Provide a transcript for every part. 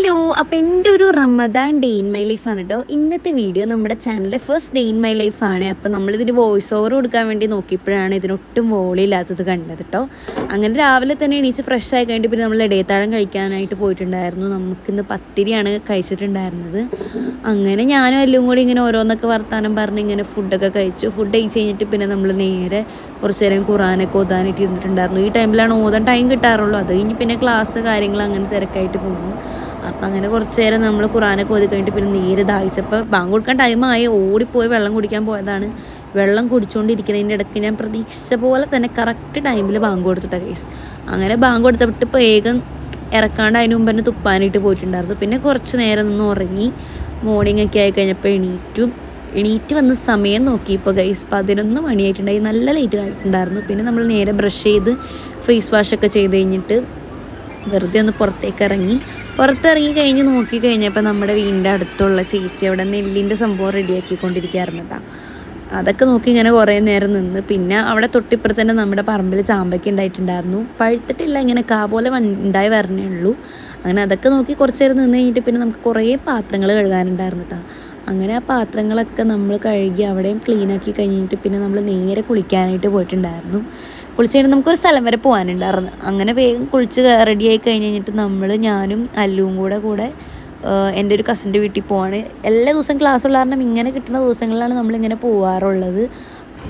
Hello, അപ്പോൾ എൻ്റെ ഒരു റമദാൻ ഡേ ഇൻ മൈ ലൈഫാണ് കേട്ടോ ഇന്നത്തെ വീഡിയോ. നമ്മുടെ ചാനലിലെ ഫസ്റ്റ് ഡേ ഇൻ മൈ ലൈഫാണ്. അപ്പോൾ നമ്മളിതിന് വോയിസ് ഓവർ കൊടുക്കാൻ വേണ്ടി നോക്കിയപ്പോഴാണ് ഇതിനൊട്ടും വോളിയില്ലാത്തത് കണ്ടത് കേട്ടോ. അങ്ങനെ രാവിലെ തന്നെ എണീച്ച് ഫ്രഷ് ആയി കഴിഞ്ഞിട്ട് പിന്നെ നമ്മൾ ഇടയത്താഴം കഴിക്കാനായിട്ട് പോയിട്ടുണ്ടായിരുന്നു. നമുക്കിന്ന് പത്തിരിയാണ് കഴിച്ചിട്ടുണ്ടായിരുന്നത്. അങ്ങനെ ഞാനും എല്ലാം കൂടി ഇങ്ങനെ ഓരോന്നൊക്കെ വർത്താനം പറഞ്ഞ് ഇങ്ങനെ ഫുഡൊക്കെ കഴിച്ചു. ഫുഡ് കഴിച്ച് കഴിഞ്ഞിട്ട് പിന്നെ നമ്മൾ നേരെ കുറച്ച് നേരം ഖുറാനൊക്കെ ഓതാനായിട്ട് ഇരുന്നിട്ടുണ്ടായിരുന്നു. ഈ ടൈമിലാണ് ഓതാൻ ടൈം കിട്ടാറുള്ളൂ. അത് കഴിഞ്ഞ് പിന്നെ ക്ലാസ് കാര്യങ്ങൾ അങ്ങനെ തിരക്കായിട്ട് പോകും. അപ്പം അങ്ങനെ കുറച്ച് നേരം നമ്മൾ ഖുറാനൊക്കെ ഓതി കഴിഞ്ഞിട്ട് പിന്നെ നേരെ ദാഹിച്ചപ്പോൾ ബാങ്ക് കൊടുക്കാൻ ടൈമായി ഓടിപ്പോയി വെള്ളം കുടിക്കാൻ പോയതാണ്. വെള്ളം കുടിച്ചുകൊണ്ടിരിക്കുന്നതിൻ്റെ ഇടയ്ക്ക് ഞാൻ പ്രതീക്ഷിച്ച പോലെ തന്നെ കറക്റ്റ് ടൈമിൽ ബാങ്ക് കൊടുത്തിട്ടാണ് കേസ്. അങ്ങനെ ബാങ്ക് കൊടുത്തിട്ട് ഇപ്പോൾ വേഗം ഇറക്കാണ്ട് അതിന് മുമ്പ് തന്നെ തുപ്പാനായിട്ട് പോയിട്ടുണ്ടായിരുന്നു. പിന്നെ കുറച്ച് നേരം നിന്ന് ഉറങ്ങി. മോർണിംഗ് ഒക്കെ ആയി കഴിഞ്ഞപ്പോൾ എണീറ്റ് വന്ന സമയം നോക്കിയപ്പോൾ ഗൈസ് 11 മണിയായിട്ടുണ്ടായി. നല്ല ലേറ്റ് ആയിട്ടുണ്ടായിരുന്നു. പിന്നെ നമ്മൾ നേരെ ബ്രഷ് ചെയ്ത് ഫേസ് വാഷൊക്കെ ചെയ്ത് കഴിഞ്ഞിട്ട് വെറുതെ ഒന്ന് പുറത്തിറങ്ങി കഴിഞ്ഞ് നോക്കി കഴിഞ്ഞപ്പോൾ നമ്മുടെ വീടിൻ്റെ അടുത്തുള്ള ചേച്ചി അവിടെ നെല്ലിൻ്റെ സംഭവം റെഡിയാക്കിക്കൊണ്ടിരിക്കുകയായിരുന്നു കേട്ടോ. അതൊക്കെ നോക്കി ഇങ്ങനെ കുറേ നേരം നിന്ന്. പിന്നെ അവിടെ തൊട്ടിപ്പുറത്ത് തന്നെ നമ്മുടെ പറമ്പിൽ ചാമ്പയ്ക്ക ഉണ്ടായിട്ടുണ്ടായിരുന്നു. പഴുത്തിട്ടില്ല, ഇങ്ങനെ പോലെ ഉണ്ടായി വരണേ ഉള്ളൂ. അങ്ങനെ അതൊക്കെ നോക്കി കുറച്ച് നേരം നിന്ന് കഴിഞ്ഞിട്ട് പിന്നെ നമുക്ക് കുറേ പാത്രങ്ങൾ കഴുകാനുണ്ടായിരുന്നു കേട്ടോ. അങ്ങനെ ആ പാത്രങ്ങളൊക്കെ നമ്മൾ കഴുകി അവിടെയും ക്ലീനാക്കി കഴിഞ്ഞിട്ട് പിന്നെ നമ്മൾ നേരെ കുളിക്കാനായിട്ട് പോയിട്ടുണ്ടായിരുന്നു. കുളിച്ച് കഴിഞ്ഞാൽ നമുക്കൊരു സ്ഥലം വരെ പോകാനുണ്ടായിരുന്നു. അങ്ങനെ വേഗം കുളിച്ച് റെഡിയായി കഴിഞ്ഞിട്ട് ഞാനും അല്ലുവും കൂടെ എൻ്റെ ഒരു കസിൻ്റെ വീട്ടിൽ പോവാണ്. എല്ലാ ദിവസവും ക്ലാസ് ഉള്ള കാരണം ഇങ്ങനെ കിട്ടുന്ന ദിവസങ്ങളിലാണ് നമ്മളിങ്ങനെ പോകാറുള്ളത്.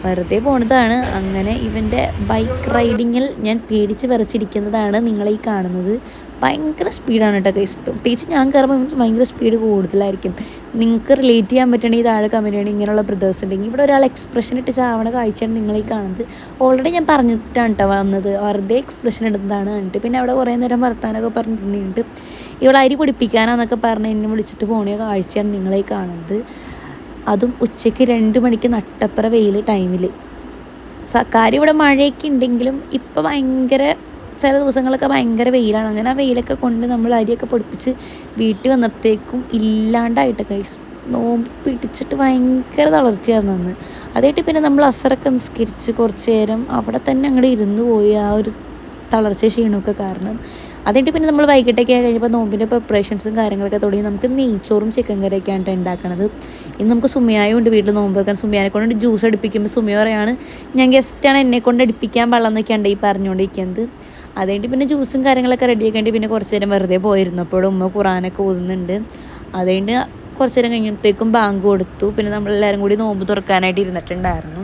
വെറുതെ പോണതാണ്. അങ്ങനെ ഇവൻ്റെ ബൈക്ക് റൈഡിങ്ങിൽ ഞാൻ പേടിച്ച് വിറച്ചിരിക്കുന്നതാണ് നിങ്ങളീ കാണുന്നത്. ഭയങ്കര സ്പീഡാണ് കേട്ടോ ഗൈസ്. പ്രത്യേകിച്ച് ഞാൻ കയറുമ്പോൾ ഭയങ്കര സ്പീഡ് കൂടുതലായിരിക്കും. നിങ്ങൾക്ക് റിലേറ്റ് ചെയ്യാൻ പറ്റണമെങ്കിൽ താഴെ കമൻറ്റ് ചെയ്യണം. ഇങ്ങനെയുള്ള ബ്രദേഴ്സ് ഉണ്ടെങ്കിൽ ഇവിടെ ഒരാൾ എക്സ്പ്രഷൻ ഇട്ട് ചാവണ കാഴ്ചയാണ് നിങ്ങളീ കാണുന്നത്. ഓൾറെഡി ഞാൻ പറഞ്ഞിട്ടാണ് കേട്ടോ വന്നത്, വെറുതെ എക്സ്പ്രഷൻ എടുത്തതാണ്. എന്നിട്ട് പിന്നെ അവിടെ കുറേ നേരം വർത്താനൊക്കെ പറഞ്ഞിട്ടുണ്ട്. ഇവിടെ അരി പൊടിപ്പിക്കാനാന്നൊക്കെ പറഞ്ഞ് എന്നെ വിളിച്ചിട്ട് പോണ കാഴ്ചയാണ് നിങ്ങളീ കാണുന്നത്. അതും ഉച്ചയ്ക്ക് 2 മണിക്ക് നട്ടപ്പുറ വെയിൽ ടൈമിൽ. കാര്യം ഇവിടെ മഴയൊക്കെ ഉണ്ടെങ്കിലും ഇപ്പോൾ ചില ദിവസങ്ങളൊക്കെ ഭയങ്കര വെയിലാണ്. അങ്ങനെ ആ വെയിലൊക്കെ കൊണ്ട് നമ്മൾ അരിയൊക്കെ പൊടിപ്പിച്ച് വീട്ടിൽ വന്നപ്പോഴത്തേക്കും ഇല്ലാണ്ടായിട്ട് കൈസ് നോമ്പ് പിടിച്ചിട്ട് ഭയങ്കര തളർച്ചയായിരുന്നു അന്ന്. അതായിട്ട് പിന്നെ നമ്മൾ അസറൊക്കെ നിസ്കരിച്ച് കുറച്ച് നേരം അവിടെ തന്നെ അങ്ങോട്ട് ഇരുന്ന് പോയി ആ ഒരു തളർച്ച ക്ഷീണമൊക്കെ കാരണം. അതായിട്ട് പിന്നെ നമ്മൾ വൈകിട്ടൊക്കെ കഴിഞ്ഞപ്പോൾ നോമ്പിൻ്റെ പ്രിപ്പറേഷൻസും കാര്യങ്ങളൊക്കെ തുടങ്ങി. നമുക്ക് നെയ്ച്ചോറും ചിക്കൻ കറിയൊക്കെയാണ് ഉണ്ടാക്കണത്. ഇന്ന് നമുക്ക് സുമിയായും ഉണ്ട് വീട്ടിൽ നോമ്പ് വെക്കാൻ. സുമിയാനെ കൊണ്ട് ജ്യൂസ് അടുപ്പിക്കുമ്പോൾ സുമിയ പറയാണ് ഞാൻ ഗസ്റ്റാണ്, എന്നെ കൊണ്ട് അടുപ്പിക്കാൻ പാടില്ലെന്നൊക്കെയാണ് ഈ പറഞ്ഞുകൊണ്ടിരിക്കുന്നത്. അതുകഴിഞ്ഞിട്ട് പിന്നെ ജ്യൂസും കാര്യങ്ങളൊക്കെ റെഡിയാക്കേണ്ടി പിന്നെ കുറച്ച് നേരം വെറുതെ പോയിരുന്നു. അപ്പോൾ ഉമ്മ ഖുറാനൊക്കെ ഓതുന്നുണ്ട്. അതുകഴിഞ്ഞ് കുറച്ച് നേരം കഴിഞ്ഞപ്പോഴത്തേക്കും ബാങ്ക് കൊടുത്തു. പിന്നെ നമ്മളെല്ലാവരും കൂടി നോമ്പ് തുറക്കാനായിട്ട് ഇരുന്നിട്ടുണ്ടായിരുന്നു.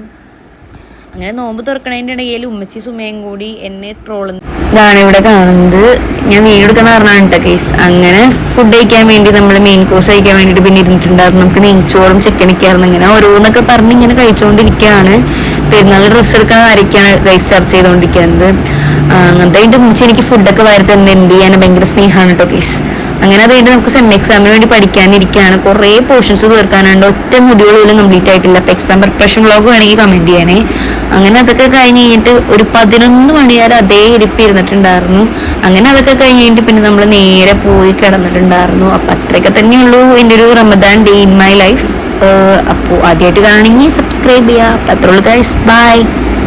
അങ്ങനെ നോമ്പ് തുറക്കണതിൻ്റെ ഇടയിൽ ഉമ്മച്ചി സുമയും കൂടി എന്നെ ട്രോളുന്നു. ഇതാണ് ഇവിടെ കാണുന്നത്. ഞാൻ മീൻ എടുക്കുന്ന പറഞ്ഞാണ് കേട്ടോ കേസ്. അങ്ങനെ ഫുഡ് കഴിക്കാൻ വേണ്ടി നമ്മൾ മെയിൻ കോഴ്സ് കഴിക്കാൻ വേണ്ടിയിട്ട് പിന്നെ ഇരുന്നിട്ടുണ്ടായിരുന്നു. നമുക്ക് നെയ്ച്ചോറും ചിക്കനൊക്കെ ആയിരുന്നു. ഇങ്ങനെ ഓരോന്നൊക്കെ പറഞ്ഞ് ഇങ്ങനെ കഴിച്ചുകൊണ്ടിരിക്കുകയാണ്. പെരുന്നാൾ ഡ്രസ്സ് എടുക്കുന്ന കാര്യമൊക്കെയാണ് ഗൈസ് ചർച്ച ചെയ്തുകൊണ്ടിരിക്കുന്നത്. അങ്ങനത്തെ അതിൻ്റെ മുറിച്ച് എനിക്ക് ഫുഡൊക്കെ വരത്ത് എന്ത് ചെയ്യാൻ ഭയങ്കര സ്നേഹമാണ് കേട്ടോ കേസ്. അങ്ങനെ അത് കഴിഞ്ഞ് നമുക്ക് സെം എക്സാമിന് വേണ്ടി പഠിക്കാനിരിക്കുകയാണ്. കുറേ പോർഷൻസ് തീർക്കാനുണ്ട്. ഒറ്റ മൊഡ്യൂൾ പോലും കംപ്ലീറ്റ് ആയിട്ടില്ല. അപ്പോൾ എക്സാം പ്രിപ്പറേഷൻ വ്ളോഗ് വേണമെങ്കിൽ കമൻറ്റ് ചെയ്യണേ. അങ്ങനെ അതൊക്കെ കഴിഞ്ഞ് കഴിഞ്ഞിട്ട് ഒരു 11 മണി വരെ അതേ ഇരിപ്പ് ഇരുന്നിട്ടുണ്ടായിരുന്നു. അങ്ങനെ അതൊക്കെ കഴിഞ്ഞിട്ട് പിന്നെ നമ്മൾ നേരെ പോയി കിടന്നിട്ടുണ്ടായിരുന്നു. അപ്പം അത്രയൊക്കെ തന്നെയുള്ളൂ എൻ്റെ ഒരു Ramadan day in my life. അപ്പോൾ ആദ്യമായിട്ട് കാണണമെങ്കിൽ സബ്സ്ക്രൈബ് ചെയ്യുക. അപ്പം അത്രയുള്ളൂ ഗൈസ്. ബൈ.